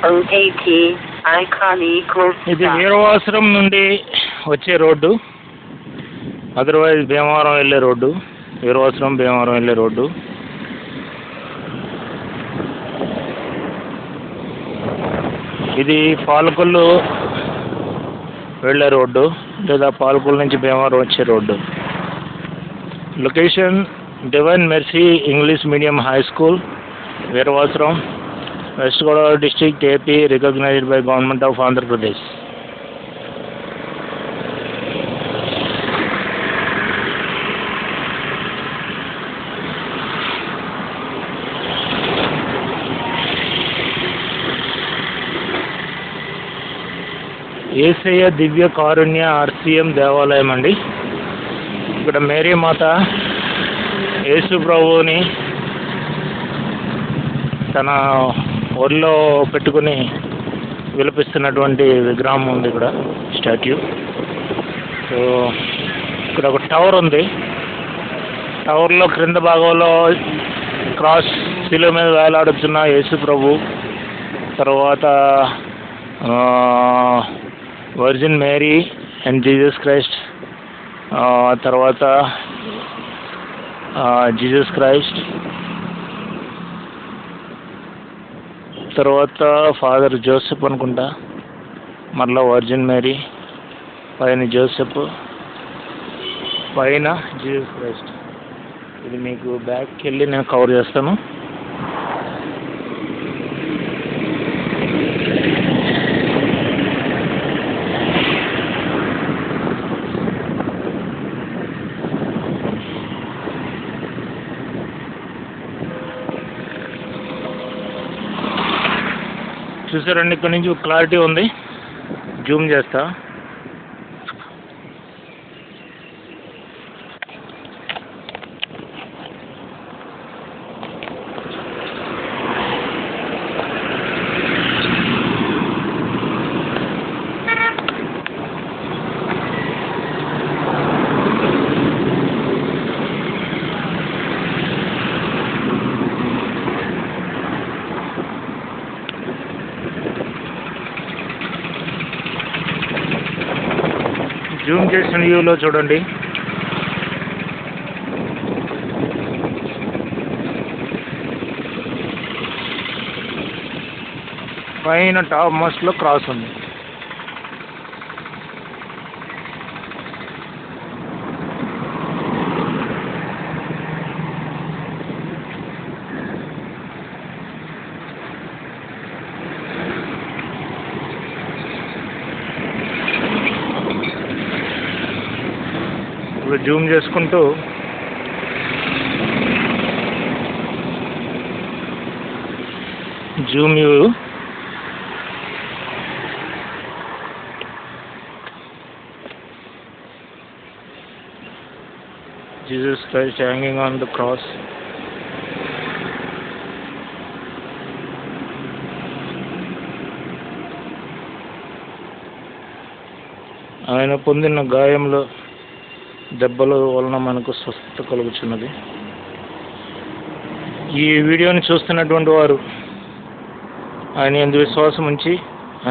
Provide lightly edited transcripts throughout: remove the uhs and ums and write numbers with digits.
OAT icon equals ఇది వీరవాసరం నుండి వచ్చే రోడ్డు, అదర్వైజ్ భీమవరం వెళ్ళే రోడ్డు, వీరవాసరం భీమవరం వెళ్ళే రోడ్డు. ఇది పాలకొల్లు వెళ్ళే రోడ్డు లేదా పాలకొల్లు నుంచి భీమవరం వచ్చే road. Location divine mercy English medium high school, Veeravasaram, west Godavari district, AP, recognised by government of Andhra Pradesh. Yesayya Divya Karunya RCM దేవాలయం అండి. ఇక్కడ మేరీ మాత యేసు ప్రభువుని తన ఒళ్ళో పెట్టుకుని విలపిస్తున్నటువంటి విగ్రహం ఉంది ఇక్కడ, స్టాట్యూ. సో ఇక్కడ ఒక టవర్ ఉంది. టవర్లో క్రింద భాగంలో క్రాస్ శిలువ మీద వేలాడుతున్న యేసు ప్రభు, తర్వాత Virgin Mary and Jesus Christ, తర్వాత జీసస్ క్రైస్ట్, తర్వాత ఫాదర్ జోసెఫ్ అనుకుంటా, మరలా వర్జిన్ మేరీ, పైన జోసెఫ్, పైన జీసస్ క్రైస్ట్. ఇది మీకు బ్యాక్కి వెళ్ళి నేను కవర్ చేస్తాను. చూసారండి, ఇక్కడ నుంచి క్లారిటీ ఉంది. జూమ్ చేస్తా. జూమ్ చేసిన వ్యూలో చూడండి. పైన టాప్ మోస్ట్లో క్రాస్ ఉంది. జూమ్ చేసుకుంటూ Zoom view, Jesus Christ hanging on the cross. ఆయన పొందిన గాయంలో దెబ్బల వలన మనకు స్వస్థత కలుగుతున్నది. ఈ వీడియోని చూస్తున్నటువంటి వారు ఆయన యందు విశ్వాసం ఉంచి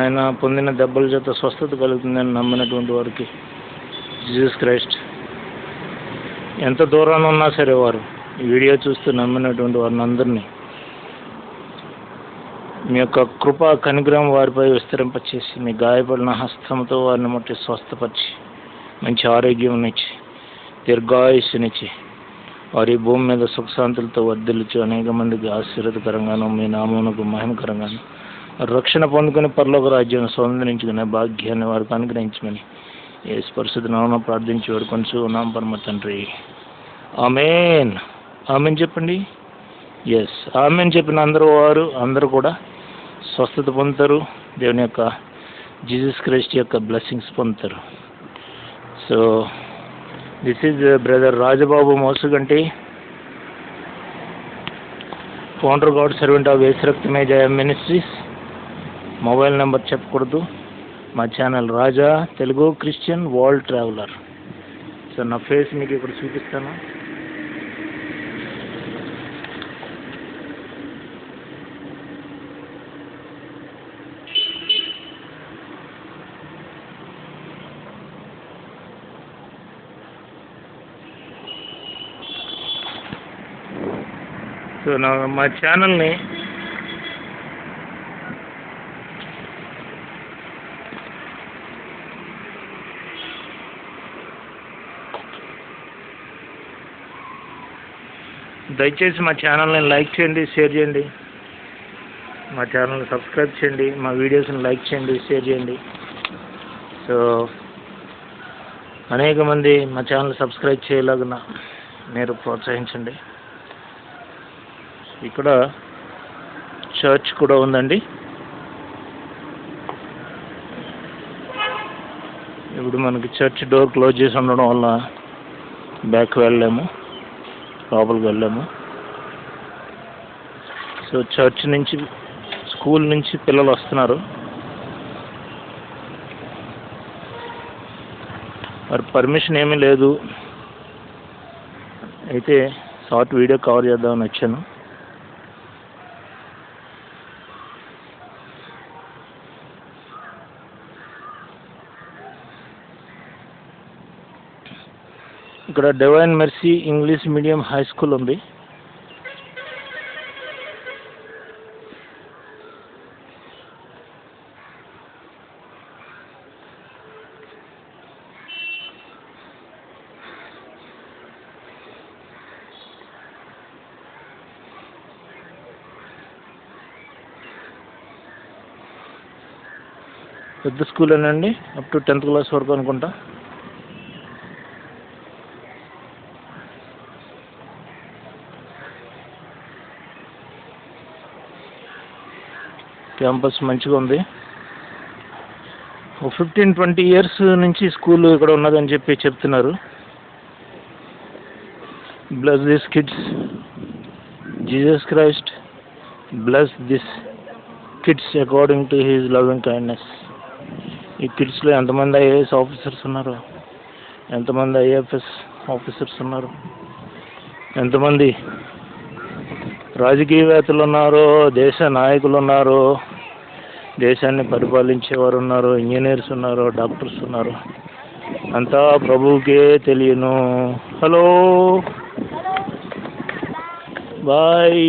ఆయన పొందిన దెబ్బల చేత స్వస్థత కలుగుతుందని నమ్మినటువంటి వారికి జీసస్ క్రైస్ట్ ఎంత దూరాన ఉన్నా సరే వారు ఈ వీడియో చూస్తూ నమ్మినటువంటి వారిని అందరినీ మీ యొక్క కృపా కనిగ్రహం వారిపై విస్తరింపచేసి మీ గాయపడిన హస్తంతో వారిని ముట్టి స్వస్థపరిచి మంచి ఆరోగ్యం ఇచ్చి దీర్ఘాయుష్నిచ్చి వారి భూమి మీద సుఖశాంతులతో వర్ధిల్లుచు అనేక మందికి ఆశీర్వదకరంగాను మీ నామమునకు మహిమకరంగాను రక్షణ పొందుకుని పరలోక రాజ్యాన్ని స్వతంత్రించుకునే భాగ్యాన్ని వారికి అనుగ్రహించమని యేసు పరిశుద్ధ నామమున ప్రార్థించి వేడుకొనుచు ఉన్నాం పరమ తండ్రి. ఆమేన్. ఆమేన్ చెప్పండి. ఎస్, ఆమేన్ చెప్పిన అందరూ కూడా స్వస్థత పొందుతారు. దేవుని యొక్క జీసస్ క్రైస్ట్ యొక్క బ్లెస్సింగ్స్ పొందుతారు. So this is brother Rajababu Mosuganti, founder god servant of Yesuraktame Jaya ministries. Mobile number చెప్పకూడదు. మా channel Raja Telugu Christian world traveller. So నా ఫేస్ మీకు ఇక్కడ చూపిస్తాను. సో మా ఛానల్ని దయచేసి మా ఛానల్ని లైక్ చేయండి, షేర్ చేయండి. మా ఛానల్ని సబ్స్క్రైబ్ చేయండి, మా వీడియోస్ని లైక్ చేయండి, షేర్ చేయండి. సో అనేక మంది మా ఛానల్ సబ్స్క్రైబ్ చేయలాగా మీరు ప్రోత్సహించండి. ఇక్కడ చర్చ్ కూడా ఉందండి. ఇప్పుడు మనకి చర్చ్ డోర్ క్లోజ్ చేసి ఉండడం వల్ల బ్యాక్ వెళ్ళలేము, లోపలికి వెళ్ళాము. సో చర్చ్ నుంచి, స్కూల్ నుంచి పిల్లలు వస్తున్నారు. మరి పర్మిషన్ ఏమీ లేదు, అయితే షార్ట్ వీడియో కవర్ చేద్దామని వచ్చాను. ఇక్కడ divine mercy English medium high school ఉంది. పెద్ద స్కూలేనండి, అప్ టు 10th క్లాస్ వరకు అనుకుంటా. క్యాంపస్ మంచిగా ఉంది. 15-20 years నుంచి స్కూల్ ఇక్కడ ఉన్నదని చెప్తున్నారు. Bless this kids, Jesus Christ bless this kids according to his loving kindness. ఈ కిడ్స్లో ఎంతమంది ఐఏఎస్ ఆఫీసర్స్ ఉన్నారు, ఎంతమంది ఐఎఫ్ఎస్ ఆఫీసర్స్ ఉన్నారు, ఎంతమంది రాజకీయవేత్తలు ఉన్నారు, దేశ నాయకులు ఉన్నారు, దేశాన్ని పరిపాలించేవారు ఉన్నారు, ఇంజనీర్స్ ఉన్నారు, డాక్టర్స్ ఉన్నారు. అంతా ప్రభువుకే తెలియను. Hello, bye.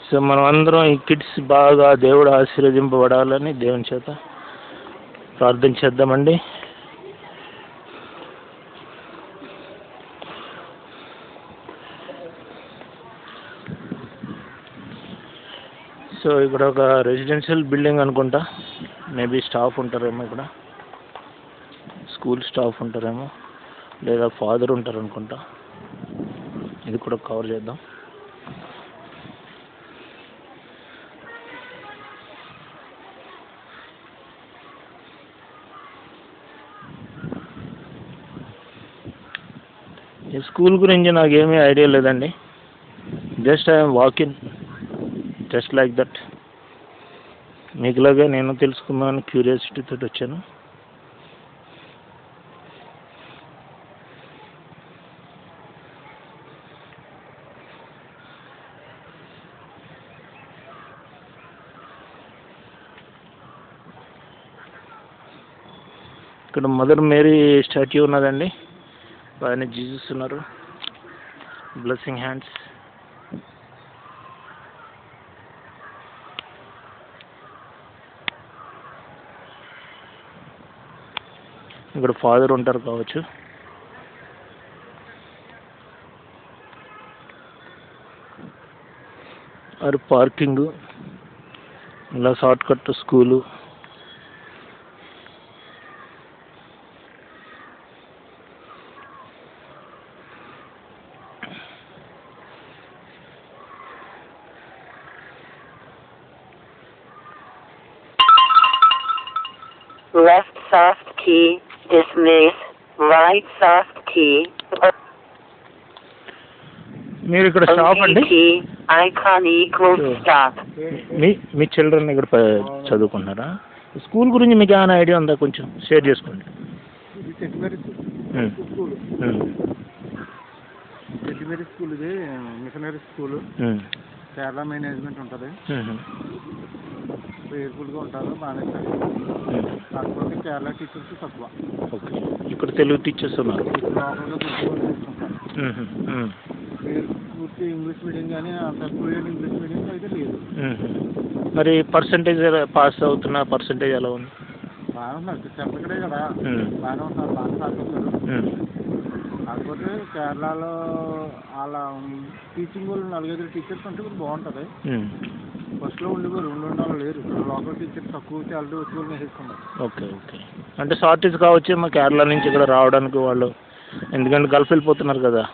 సో మనం అందరం ఈ కిడ్స్ బాగా దేవుడు ఆశీర్వదింపబడాలని దేవుని చేత ప్రార్థన చేద్దామండి. సో ఇక్కడ ఒక రెసిడెన్షియల్ బిల్డింగ్ అనుకుంటా, మేబీ స్టాఫ్ ఉంటారేమో, ఇక్కడ స్కూల్ స్టాఫ్ ఉంటారేమో, లేదా ఫాదర్ ఉంటారు అనుకుంటా. ఇది కూడా కవర్ చేద్దాం. ఈ స్కూల్ గురించి నాకేమీ ఐడియా లేదండి. Just I'm walking just like that. మీకులాగా నేను తెలుసుకుందామని క్యూరియాసిటీతో వచ్చాను. ఇక్కడ మదర్ మేరీ స్టాట్యూ ఉన్నదండి, పైన జీసస్ ఉన్నారు, బ్లెస్సింగ్ హ్యాండ్స్. ఇక్కడ ఫాదర్ ఉంటారు కావచ్చు. అది పార్కింగ్, ఇలా short cut school. Left soft key, dismiss, right soft key. మీరు ఇక్కడ స్టాప్ అండి. Icon equals stop. మీ చిల్డ్రన్ ఇక్కడ చదువుకుంటున్నారా? స్కూల్ గురించి మీకు ఏమైనా ఐడియా ఉందా? కొంచెం షేర్ చేసుకోండి. సెంటినరీ స్కూల్, ఇది మిషనరీ స్కూల్, కేరళ మేనేజ్మెంట్ ఉంటుంది. ప్రేయర్ఫుల్గా ఉంటారు, బాగానే స్టడీ. కాకపోతే కేరళ టీచర్స్ తక్కువ. ఓకే, ఇక్కడ తెలుగు టీచర్స్ ఉన్నారు. లోకల్గా గుర్తుకొని తీసుకుంటారు. పూర్తి ఇంగ్లీష్ మీడియం కానీ అంత ఫ్లూయెంట్ ఇంగ్లీష్ మీడియం అయితే లేదు. మరి పర్సంటేజ్ పాస్ అవుతున్న పర్సంటేజ్ ఎలా ఉంది? బాగానే ఉన్నారు, చెప్పకడే కదా, బాగానే ఉంటారు, బాగా సాగుతారు. కాకపోతే కేరళలో వాళ్ళ టీచింగ్ వాళ్ళు 4-5 టీచర్స్ అంటే బాగుంటుంది. ఫస్ట్లో ఉండేవారు 2 లేరు. లోకల్ టీచర్స్ తక్కువ శాలరీ వచ్చి వాళ్ళు వేసుకున్నారు. ఓకే ఓకే, అంటే షార్టేజ్ కావచ్చు మా కేరళ నుంచి ఇక్కడ రావడానికి వాళ్ళు, ఎందుకంటే గల్ఫ్ వెళ్ళిపోతున్నారు కదా,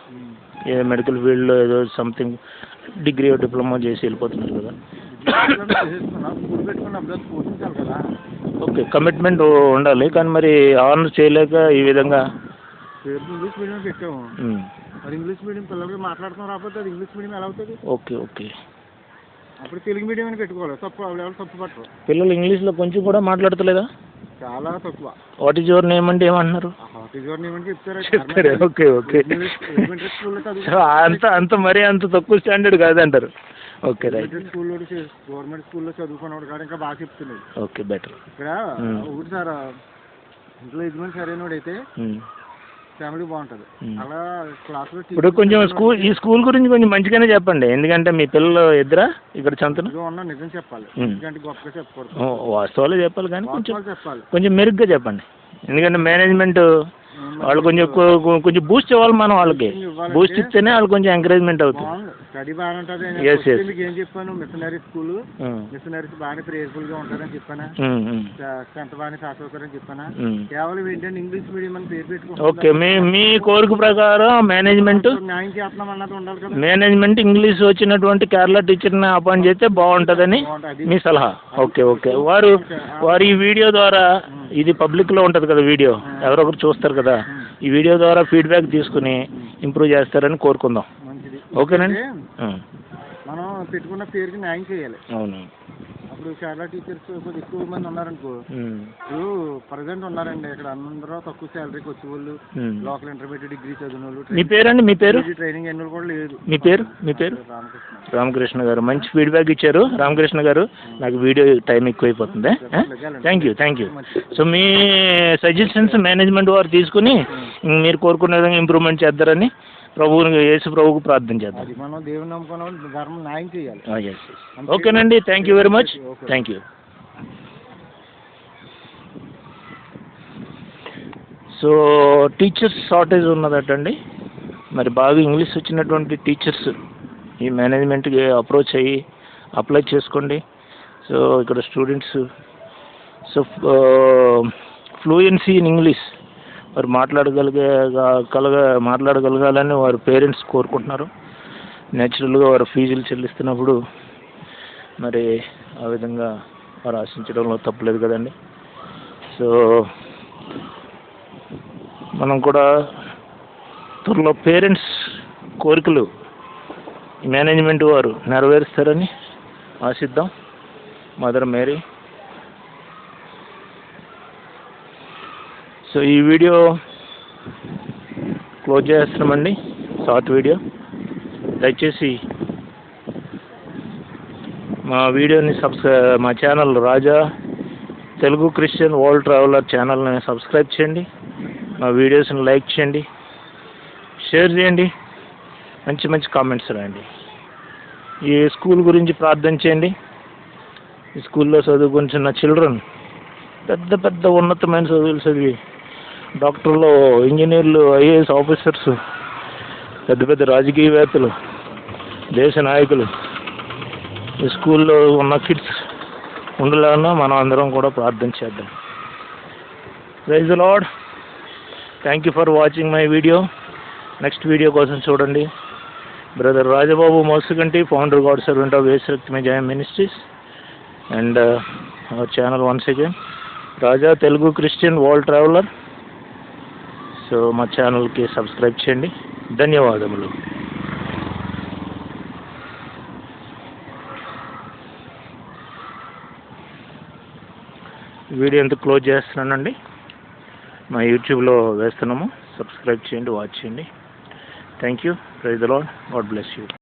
ఏ మెడికల్ ఫీల్డ్లో ఏదో సంథింగ్ డిగ్రీ డిప్లొమా చేసి వెళ్ళిపోతున్నారు కదా. స్కూల్ పెట్టుకుని అప్పుడు పోషించాలి కదా. ఓకే, కమిట్మెంట్ ఉండాలి, కానీ మరి ఆనర్ చేయలేక ఈ విధంగా ఇంగ్లీష్ మీడియం పెట్టాము. మరి ఇంగ్లీష్ మీడియం పిల్లలకి మాట్లాడుతున్నాం రాకపోతే అది ఇంగ్లీష్ మీడియం ఎలా అవుతుంది? ఓకే ఓకే, అప్పుడు తెలుగు మీడియం అని పెట్టుకోవాలి. తప్పు ఎవరు తప్పు పట్టరు. పిల్లలు ఇంగ్లీష్లో కొంచెం కూడా మాట్లాడతలేదా? చాలా తక్కువ. వాట్ ఈజ్ యువర్ నేమ్ అంటే ఏమంటున్నారు? చెప్తారు. ఓకే ఓకే, అంత మరీ అంత తక్కువ స్టాండర్డ్ కాదంటారు. Okay right. గవర్నమెంట్ స్కూల్లో చదువుకున్నవాడు కాదు ఇంకా బాగా చెప్తున్నాడు. Okay better. ఇక్కడ ఒకటి సార్, ఇంట్లో యజమాని సరైనవాడైతే ఫ్యామిలీ బాగుంటుంది. అలా క్లాస్లో ఇప్పుడు కొంచెం ఈ స్కూల్ గురించి కొంచెం మంచిగానే చెప్పండి, ఎందుకంటే మీ పిల్లలు ఇద్దరా ఇక్కడ చదువుతున్నా? నిజం చెప్పాలి, ఎందుకంటే గొప్పగా చెప్పకూడదు. వాస్తవాలు చెప్పాలి, కానీ చెప్పాలి, కొంచెం మెరుగ్గా చెప్పండి, ఎందుకంటే మేనేజ్మెంట్ వాళ్ళు కొంచెం బూస్ట్ ఇవ్వాలి మనం, వాళ్ళకి బూస్ట్ ఇస్తేనే వాళ్ళు కొంచెం ఎంకరేజ్మెంట్ అవుతుంది. స్టడీ బాగానే ఉంటుంది. మీకు ఏం చెప్పాను, మిషనరీ స్కూల్, మిషనరీస్ బాగానే ప్రేయర్ఫుల్ గా ఉంటారని చెప్పానా, ఎంత బాగానే పాస్ అవుతారని చెప్పానా. కేవలం ఏంటంటే ఇంగ్లీష్ మీడియం అని పేరు పెట్టుకుంటాం. ఓకే, మీ కోరిక ప్రకారం మేనేజ్మెంట్ న్యాయం చేస్తున్నాం అన్నది ఉండాలి కదా. మేనేజ్మెంట్ ఇంగ్లీష్ వచ్చినటువంటి కేరళ టీచర్ని అపాయింట్ చేస్తే బాగుంటుందని మీ సలహా. ఓకే ఓకే, వారు ఈ వీడియో ద్వారా, ఇది పబ్లిక్లో ఉంటుంది కదా వీడియో, ఎవరొకరు చూస్తారు కదా, ఈ వీడియో ద్వారా ఫీడ్బ్యాక్ తీసుకుని ఇంప్రూవ్ చేస్తారని కోరుకుందాం. ఓకేనండి, మనం పెట్టుకున్న పేరుకి న్యాయం చేయాలి. అవును, అప్పుడు కేరళ టీచర్స్ కొద్దిగా ఎక్కువ మంది ఉన్నారనుకో, ఇప్పుడు ప్రజెంట్ ఉన్నారండి ఇక్కడ అందరూ తక్కువ శాలరీకి వచ్చేవాళ్ళు, లోకల్ ఇంటర్మీడియట్ డిగ్రీ చదివిన వాళ్ళు. మీ పేరండి? మీ పేరు? ట్రైనింగ్ ఎన్ని కూడా లేదు. మీ పేరు? రామకృష్ణ గారు, మంచి ఫీడ్బ్యాక్ ఇచ్చారు రామకృష్ణ గారు. నాకు వీడియో టైం ఎక్కువైపోతుంది. Thank you. So me suggestions management వారు తీసుకుని మీరు కోరుకునే విధంగా ఇంప్రూవ్మెంట్ చేద్దారని యేసు ప్రభువుకు ప్రార్థన చేద్దాం. మనం దేవుని నమ్ముకున్నాం, ధర్మం న్యాయం చేయాలి. ఓకేనండి, thank you very much. Thank you. So teachers shortage ఉన్నదటండి, మరి బాగా ఇంగ్లీష్ వచ్చినటువంటి టీచర్స్ ఈ మేనేజ్మెంట్కి అప్రోచ్ అయ్యి అప్లై చేసుకోండి. సో ఇక్కడ students so fluency in English వారు మాట్లాడగలగాలని వారి పేరెంట్స్ కోరుకుంటున్నారు. నేచురల్గా వారు ఫీజులు చెల్లిస్తున్నప్పుడు మరి ఆ విధంగా వారు ఆశించడంలో తప్పలేదు కదండి. సో మనం కూడా త్వరలో పేరెంట్స్ కోరికలు మేనేజ్మెంట్ వారు నెరవేరుస్తారని ఆశిద్దాం. Mother Mary. సో ఈ వీడియో క్లోజ్ చేస్తున్నామండి, షార్ట్ వీడియో. దయచేసి మా వీడియోని మా channel Raja Telugu Christian world traveller ఛానల్ని సబ్స్క్రైబ్ చేయండి, మా వీడియోస్ని లైక్ చేయండి, షేర్ చేయండి, మంచి మంచి కామెంట్స్ రాయండి. ఈ స్కూల్ గురించి ప్రార్థన చేయండి. ఈ స్కూల్లో చదువుకుంటున్న చిల్డ్రన్ పెద్ద పెద్ద ఉన్నతమైన చదువులు చదివి డాక్టర్లు, ఇంజనీర్లు, ఐఏఎస్ ఆఫీసర్స్, పెద్ద పెద్ద రాజకీయవేత్తలు, దేశ నాయకులు ఈ స్కూల్లో ఉన్న కిడ్స్ ఉండలేనా మనం అందరం కూడా ప్రార్థన చేద్దాం. Praise the lord. Thank you for watching my video. Next video కోసం చూడండి. Brother Rajababu Mosuganti, founder god servant of Yesuraktame Jayam ministries, and our channel once again Raja Telugu Christian world traveller. So మా ఛానల్కి సబ్స్క్రైబ్ చేయండి. ధన్యవాదములు. వీడియో ఎంత క్లోజ్ చేస్తున్నానండి, మా యూట్యూబ్లో వేస్తున్నాము. సబ్స్క్రైబ్ చేయండి, వాచ్ చేయండి. Thank you. Praise the Lord. God bless you.